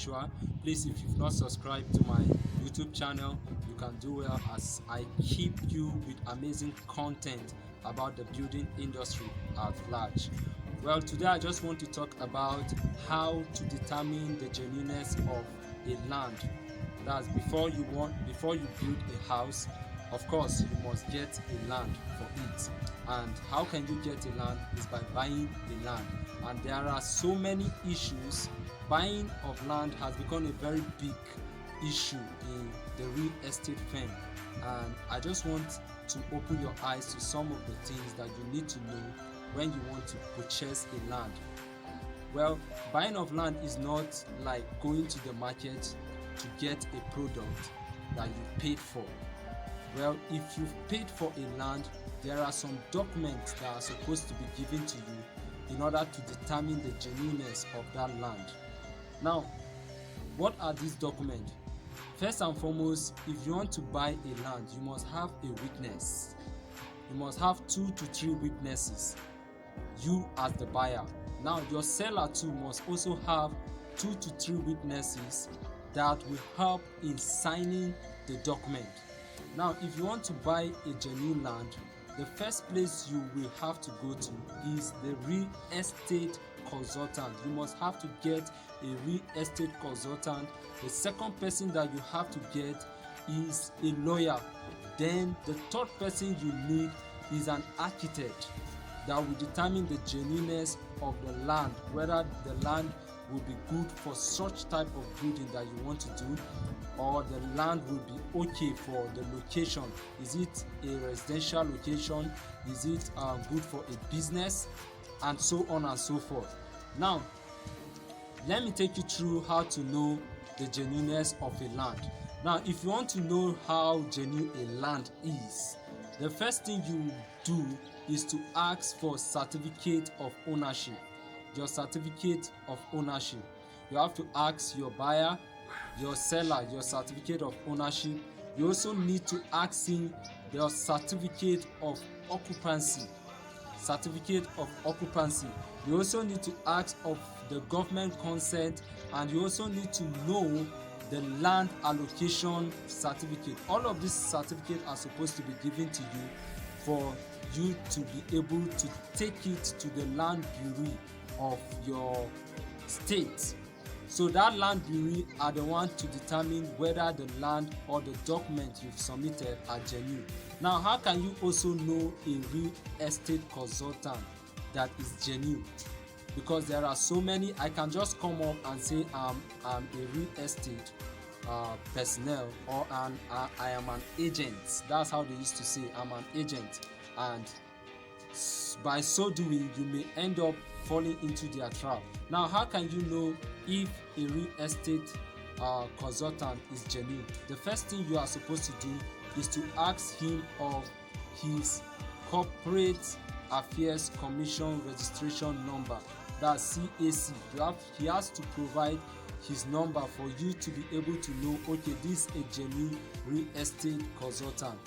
usual, please, if you've not subscribed to my YouTube channel, you can do well, as I keep you with amazing content about the building industry at large. Well, today I just want to talk about how to determine the genuineness of a land. That's before you build a house, of course you must get a land for it. And how can you get a land? Is by buying a land. And there are so many issues. Buying of land has become a very big issue in the real estate firm, and I just want to open your eyes to some of the things that you need to know when you want to purchase a land. Well, buying of land is not like going to the market to get a product that you paid for. Well, if you've paid for a land, there are some documents that are supposed to be given to you in order to determine the genuineness of that land. Now, what are these documents? First and foremost, if you want to buy a land, you must have a witness. You must have 2 to 3 witnesses, you as the buyer. Now, your seller too must also have 2 to 3 witnesses that will help in signing the document. Now, if you want to buy a genuine land, the first place you will have to go to is the real estate consultant. You must have to get a real estate consultant. The second person that you have to get is a lawyer. Then the third person you need is an architect that will determine the genuineness of the land, whether the land will be good for such type of building that you want to do, or the land will be okay for the location. Is it a residential location? Is it good for a business? And so on and so forth. Now, let me take you through how to know the genuineness of a land. Now, if you want to know how genuine a land is, the first thing you do is to ask for certificate of ownership. Your certificate of ownership. You have to ask your buyer, your seller, your certificate of ownership. You also need to ask him your certificate of occupancy. Certificate of occupancy. You also need to ask of the government consent, and you also need to know the land allocation certificate. All of these certificates are supposed to be given to you for you to be able to take it to the land bureau of your state. So that land bureau are the ones to determine whether the land or the document you've submitted are genuine. Now, how can you also know a real estate consultant that is genuine? Because there are so many. I can just come up and say I'm a real estate personnel, or I am an agent. That's how they used to say, I'm an agent. And by so doing, you may end up falling into their trap. Now, how can you know if a real estate consultant is genuine? The first thing you are supposed to do is to ask him of his corporate affairs commission registration number. That's CAC. He has to provide his number for you to be able to know, okay, this is a genuine real estate consultant.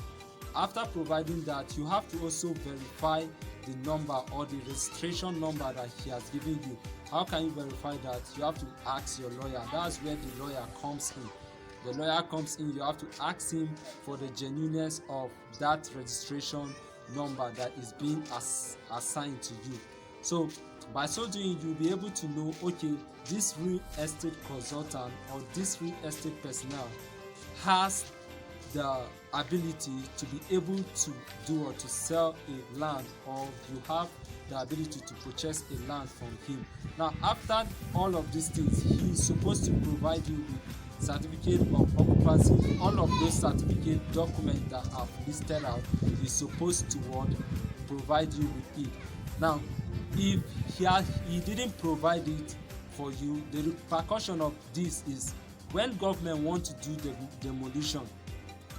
After providing that, you have to also verify the number or the registration number that he has given you. How can you verify that? You have to ask your lawyer. That's where the lawyer comes in. The lawyer comes in, you have to ask him for the genuineness of that registration number that is being assigned to you. So by so doing, you'll be able to know, okay, this real estate consultant or this real estate personnel has the ability to be able to do or to sell a land, or you have the ability to purchase a land from him. Now, after all of these things, he is supposed to provide you with certificate of occupancy. All of those certificate documents that I've listed out, he's supposed to provide you with it. Now, if he didn't provide it for you, the repercussion of this is when government want to do the demolition,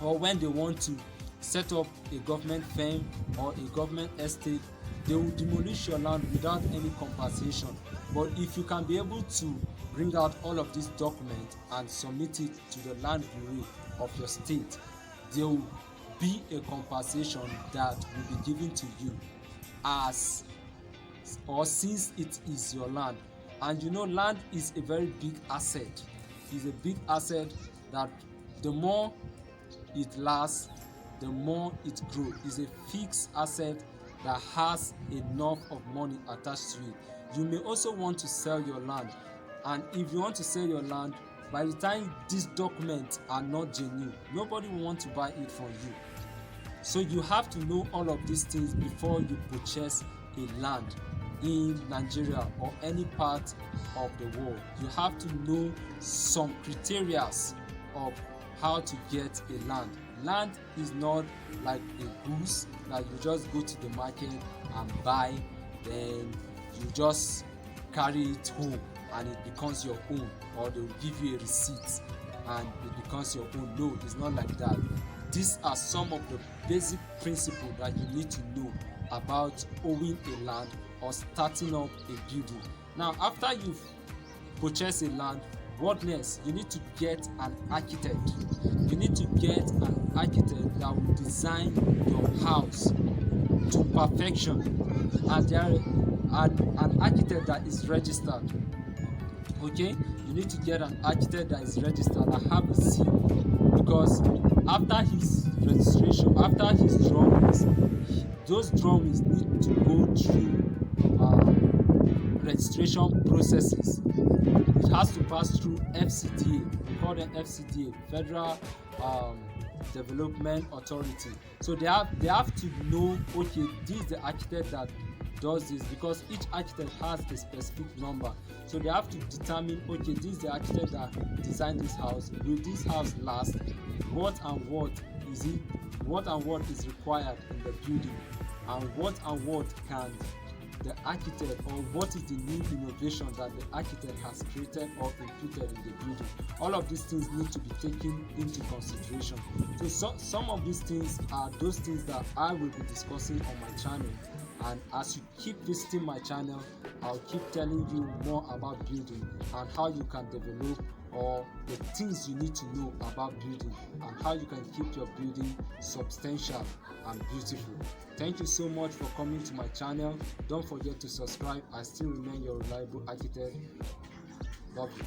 or when they want to set up a government firm or a government estate, they will demolish your land without any compensation. But if you can be able to bring out all of these documents and submit it to the land bureau of your state, there will be a compensation that will be given to you as or since it is your land. And you know, land is a very big asset. is a big asset that the more it lasts, the more it grows. It's a fixed asset that has enough of money attached to it. You may also want to sell your land, and if you want to sell your land, by the time these documents are not genuine, nobody will want to buy it from you. So you have to know all of these things before you purchase a land in Nigeria or any part of the world. You have to know some criteria of how to get a land. Land is not like a goods that you just go to the market and buy, then you just carry it home and it becomes your own, or they will give you a receipt and it becomes your own. No, it's not like that. These are some of the basic principles that you need to know about owning a land or starting up a building. Now, after you've purchased a land, what next? You need to get an architect. You need to get an architect that will design your house to perfection, and an architect that is registered. Okay, you need to get an architect that is registered and have a seal, because after his registration, after his drawings, those drawings need to go through registration processes. It has to pass through FCDA. We call them FCDA, Federal Development Authority. So they have to know, okay, this is the architect that does this, because each architect has a specific number. So they have to determine, okay, this is the architect that designed this house. Will this house last? What and what is it? What and what is required in the building? And what can the architect, or what is the new innovation that the architect has created or included in the building? All of these things need to be taken into consideration. So some of these things are those things that I will be discussing on my channel, and as you keep visiting my channel, I'll keep telling you more about building and how you can develop, or the things you need to know about building, and how you can keep your building substantial and beautiful. Thank you so much for coming to my channel. Don't forget to subscribe. I still remain your reliable architect. Love you.